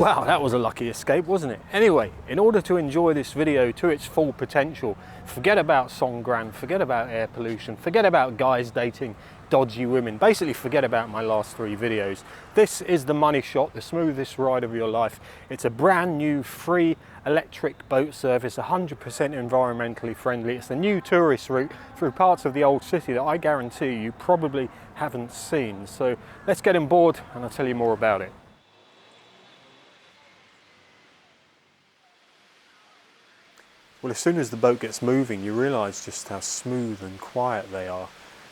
Wow, that was a lucky escape, wasn't it? Anyway, in order to enjoy this video to its full potential, forget about Songkran, forget about air pollution, forget about guys dating dodgy women, basically forget about my last 3 videos. This is the money shot, the smoothest ride of your life. It's a brand new free electric boat service, 100% environmentally friendly. It's a new tourist route through parts of the old city that I guarantee you probably haven't seen. So let's get on board and I'll tell you more about it. Well, as soon as the boat gets moving, you realise just how smooth and quiet they are,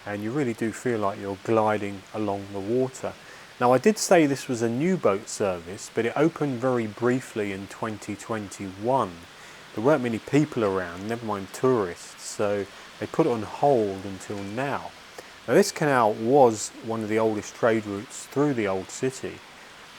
and you really do feel like you're gliding along the water. Now, I did say this was a new boat service, but it opened very briefly in 2021. There weren't many people around, never mind tourists, so they put it on hold until now. Now, this canal was one of the oldest trade routes through the old city,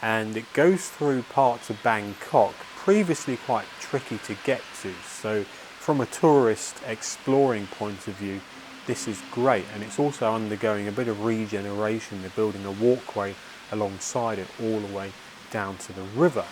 and it goes through parts of Bangkok, previously quite tricky to get to. So from a tourist exploring point of view, this is great, and it's also undergoing a bit of regeneration. They're building a walkway alongside it all the way down to the river.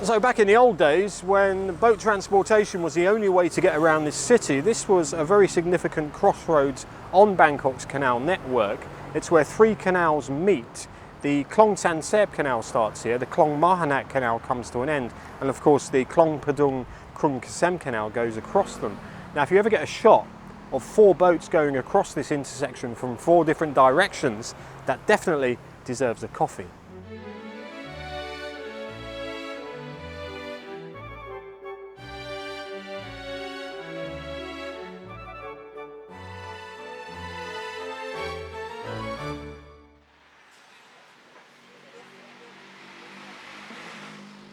So back in the old days, when boat transportation was the only way to get around this city, this was a very significant crossroads on Bangkok's canal network. It's where 3 canals meet. The KRUNG KASEM Canal starts here, the KRUNG Mahanak Canal comes to an end, and of course the KRUNG PADUNG KRUNG Kasem Canal goes across them. Now, if you ever get a shot of 4 boats going across this intersection from 4 different directions, that definitely deserves a coffee.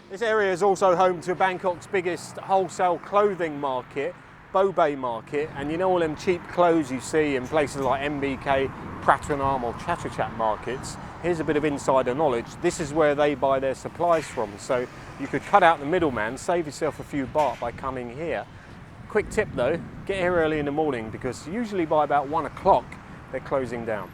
This area is also home to Bangkok's biggest wholesale clothing market, Bobae Market, and you know all them cheap clothes you see in places like MBK, Pratranam or Chatuchak markets. Here's a bit of insider knowledge. This is where they buy their supplies from, so you could cut out the middleman, save yourself a few baht by coming here. Quick tip though, get here early in the morning because usually by about 1 o'clock they're closing down.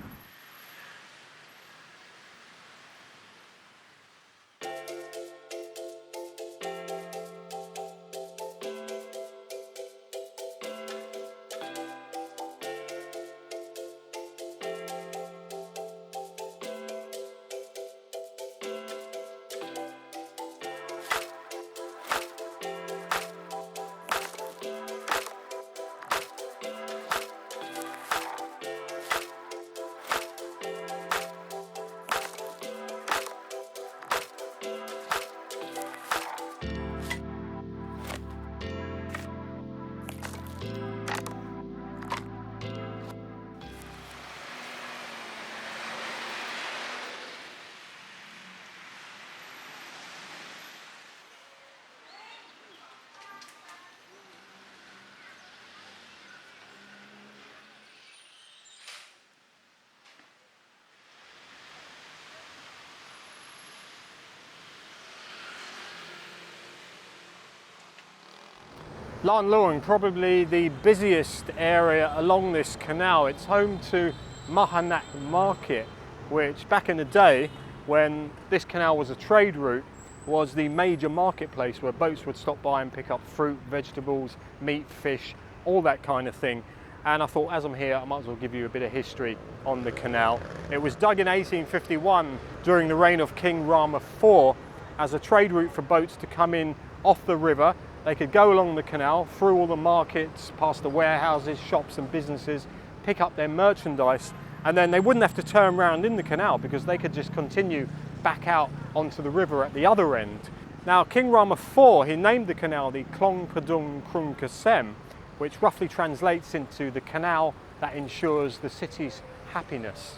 Lan Luang, probably the busiest area along this canal. It's home to Mahanak Market, which back in the day when this canal was a trade route was the major marketplace where boats would stop by and pick up fruit, vegetables, meat, fish, all that kind of thing. And I thought, as I'm here, I might as well give you a bit of history on the canal. It was dug in 1851 during the reign of King Rama IV as a trade route for boats to come in off the river. They could go along the canal, through all the markets, past the warehouses, shops and businesses, pick up their merchandise, and then they wouldn't have to turn around in the canal because they could just continue back out onto the river at the other end. Now, King Rama IV, he named the canal the KHLONG PADUNG KRUNG KASEM, which roughly translates into the canal that ensures the city's happiness.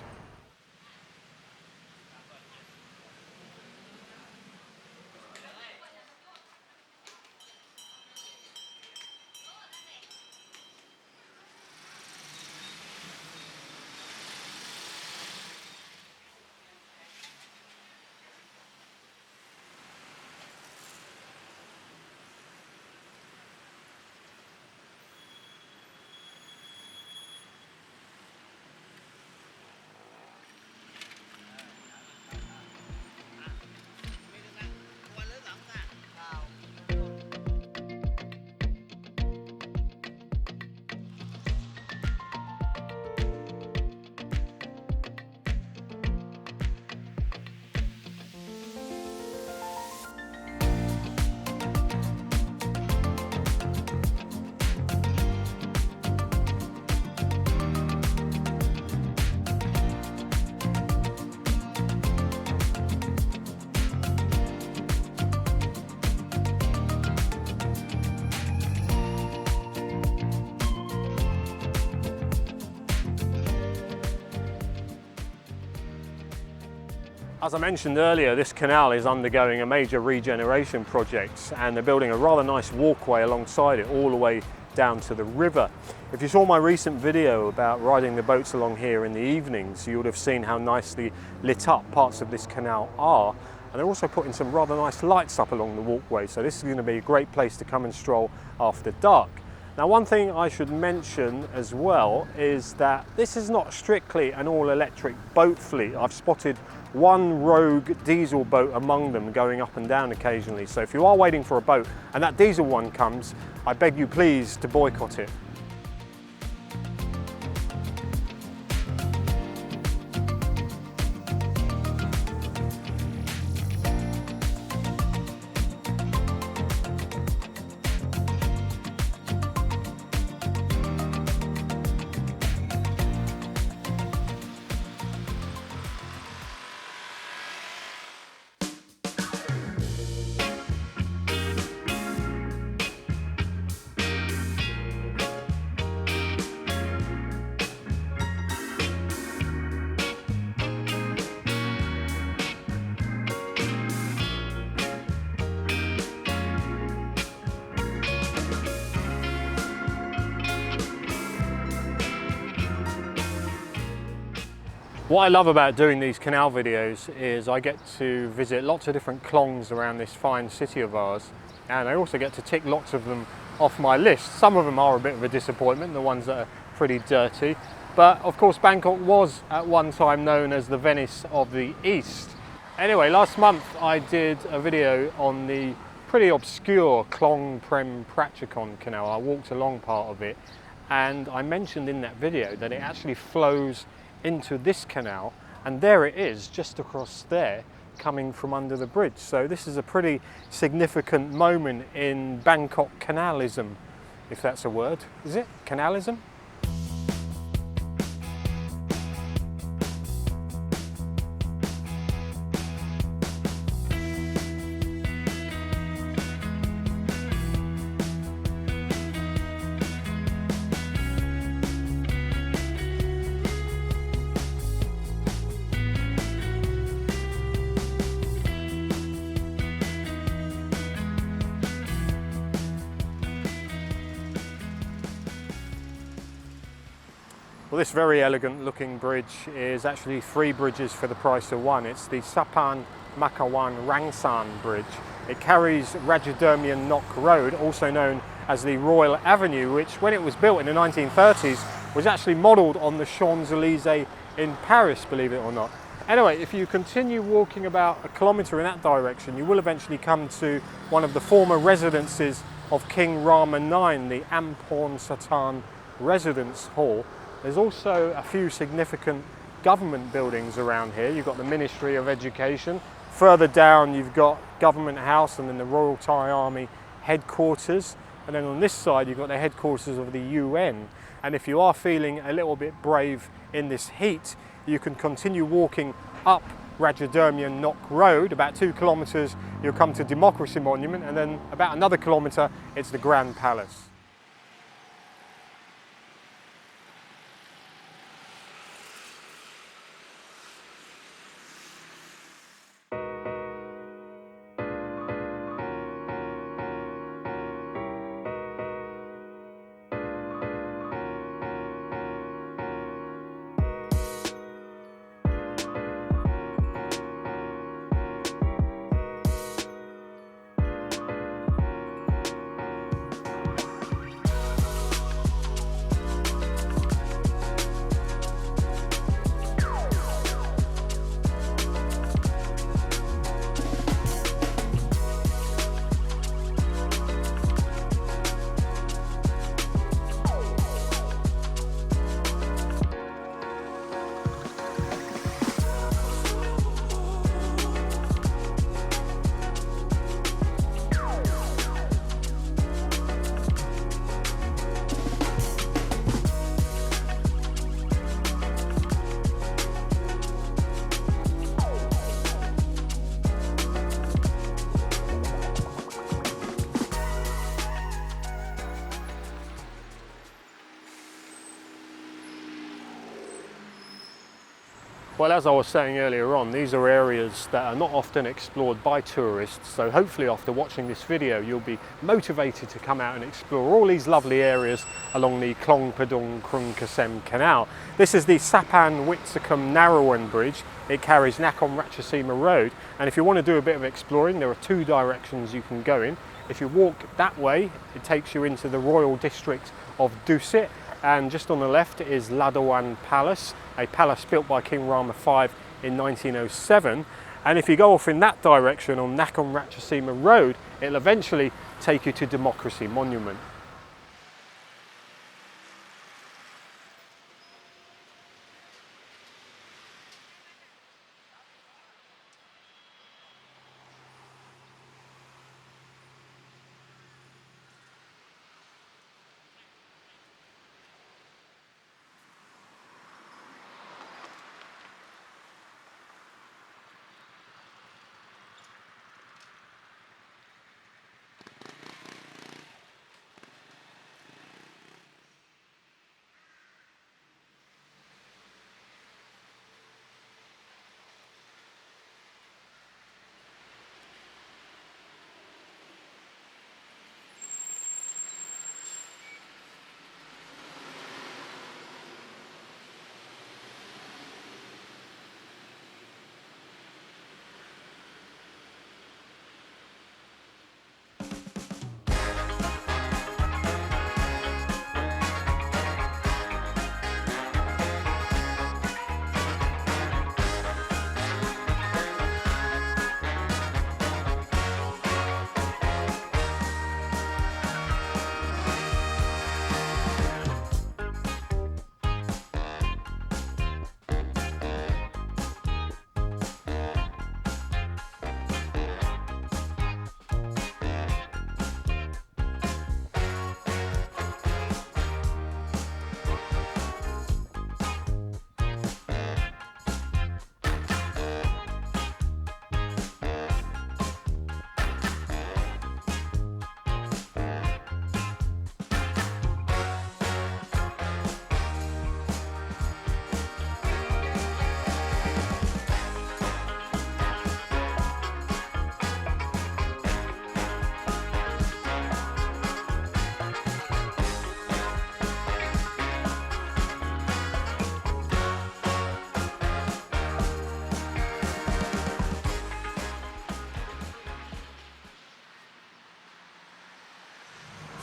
As I mentioned earlier, this canal is undergoing a major regeneration project, and they're building a rather nice walkway alongside it all the way down to the river. If you saw my recent video about riding the boats along here in the evenings, you would have seen how nicely lit up parts of this canal are. And they're also putting some rather nice lights up along the walkway, so this is going to be a great place to come and stroll after dark. Now, one thing I should mention as well is that this is not strictly an all-electric boat fleet. I've spotted one rogue diesel boat among them going up and down occasionally. So if you are waiting for a boat and that diesel one comes, I beg you please to boycott it. What I love about doing these canal videos is I get to visit lots of different klongs around this fine city of ours, and I also get to tick lots of them off my list. Some of them are a bit of a disappointment, the ones that are pretty dirty, but of course Bangkok was at one time known as the Venice of the East. Anyway, last month I did a video on the pretty obscure KHLONG Prem Prachikon canal. I walked along part of it, and I mentioned in that video that it actually flows into this canal, and there it is just across there coming from under the bridge. So this is a pretty significant moment in Bangkok canalism, if that's a word. Is it? Canalism? Well, this very elegant looking bridge is actually 3 bridges for the price of 1. It's the Sapan Makawan Rangsan Bridge. It carries Rajadermian Nok Road, also known as the Royal Avenue, which when it was built in the 1930s was actually modelled on the Champs-Élysées in Paris, believe it or not. Anyway, if you continue walking about a kilometre in that direction, you will eventually come to one of the former residences of King Rama IX, the Ampon Satan Residence Hall. There's also a few significant government buildings around here. You've got the Ministry of Education. Further down you've got Government House and then the Royal Thai Army headquarters. And then on this side you've got the headquarters of the UN. And if you are feeling a little bit brave in this heat, you can continue walking up Rajadermian Nok Road. About 2 kilometres you'll come to Democracy Monument, and then about another kilometre it's the Grand Palace. Well, as I was saying earlier on, these are areas that are not often explored by tourists, so hopefully after watching this video you'll be motivated to come out and explore all these lovely areas along the KHLONG PADUNG KRUNG KASEM Canal. This is the Sapan Witsakum Narawan Bridge. It carries Nakhon Ratchasima Road, and if you want to do a bit of exploring, there are 2 directions you can go in. If you walk that way, it takes you into the Royal District of Dusit, and just on the left is Ladawan Palace, a palace built by King Rama V in 1907. And if you go off in that direction on Nakhon Ratchasima Road, it'll eventually take you to Democracy Monument.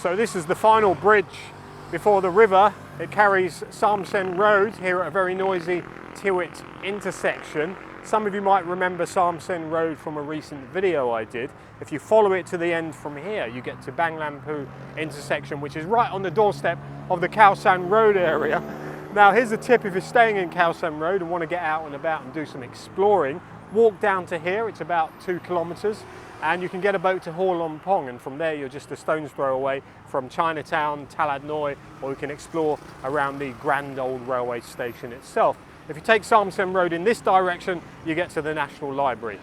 So this is the final bridge before the river. It carries Samsen Road here at a very noisy Thewarat intersection. Some of you might remember Samsen Road from a recent video I did. If you follow it to the end from here, you get to Bang Lampu intersection, which is right on the doorstep of the Khao San Road area. Now here's a tip: if you're staying in Khao San Road and want to get out and about and do some exploring, walk down to here. It's about 2 kilometers, and you can get a boat to Khlong Pong, and from there you're just a stone's throw away from Chinatown, Talat Noi, or you can explore around the grand old railway station itself. If you take Samsen Road in this direction, you get to the National Library.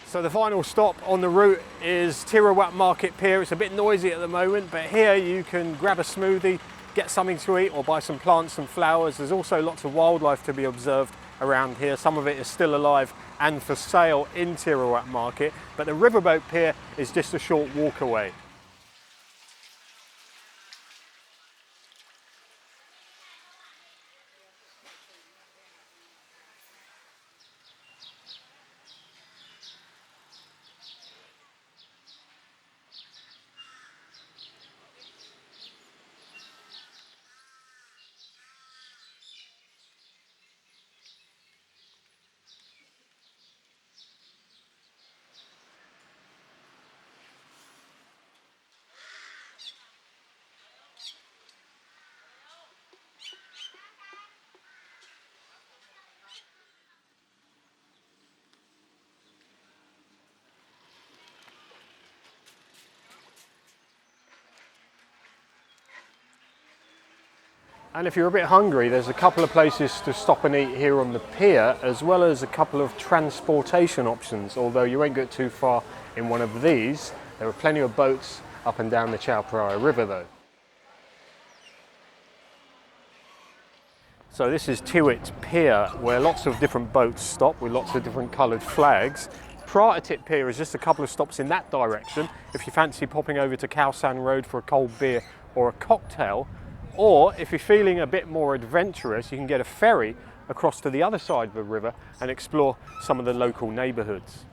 So the final stop on the route is Thewarat Market Pier. It's a bit noisy at the moment, but here you can grab a smoothie, get something to eat, or buy some plants and flowers. There's also lots of wildlife to be observed around here. Some of it is still alive and for sale in Thewarat Market, but the riverboat pier is just a short walk away. And if you're a bit hungry, there's a couple of places to stop and eat here on the pier, as well as a couple of transportation options. Although you won't get too far in one of these, there are plenty of boats up and down the Chao Phraya River though. So this is Thewarat Pier, where lots of different boats stop with lots of different coloured flags. Pratit Pier is just a couple of stops in that direction if you fancy popping over to Khao San Road for a cold beer or a cocktail. Or if you're feeling a bit more adventurous, you can get a ferry across to the other side of the river and explore some of the local neighbourhoods.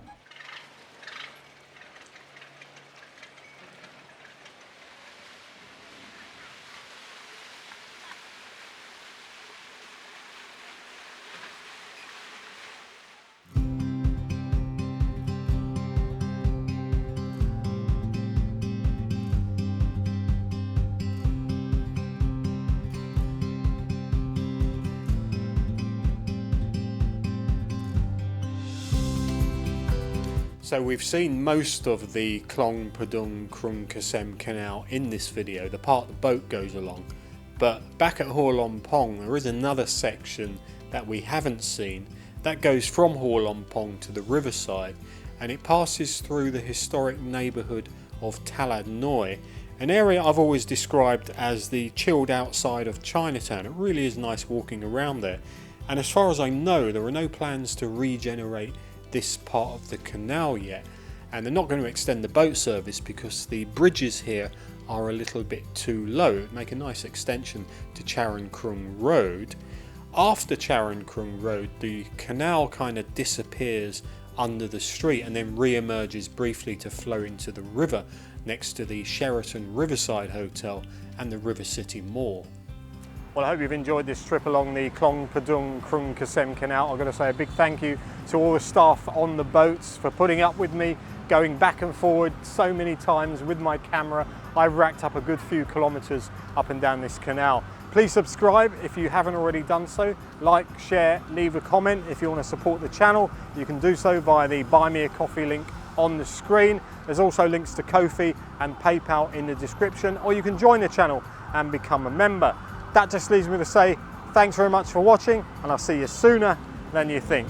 So we've seen most of the KHLONG PADUNG KRUNG KASEM Canal in this video, the part the boat goes along. But back at Khlong Pong there is another section that we haven't seen that goes from Khlong Pong to the riverside, and it passes through the historic neighbourhood of Talat Noi, an area I've always described as the chilled outside of Chinatown. It really is nice walking around there, and as far as I know there are no plans to regenerate this part of the canal yet, and they're not going to extend the boat service because the bridges here are a little bit too low. It would make a nice extension to Charon Krung Road. After Charon Krung Road, the canal kind of disappears under the street and then re-emerges briefly to flow into the river next to the Sheraton Riverside Hotel and the River City Mall. Well, I hope you've enjoyed this trip along the KHLONG PADUNG KRUNG KASEM Canal. I'm going to say a big thank you to all the staff on the boats for putting up with me going back and forward so many times with my camera. I've racked up a good few kilometres up and down this canal. Please subscribe if you haven't already done so. Like, share, leave a comment. If you want to support the channel, you can do so via the Buy Me a Coffee link on the screen. There's also links to Ko-fi and PayPal in the description, or you can join the channel and become a member. That just leaves me to say thanks very much for watching, and I'll see you sooner than you think.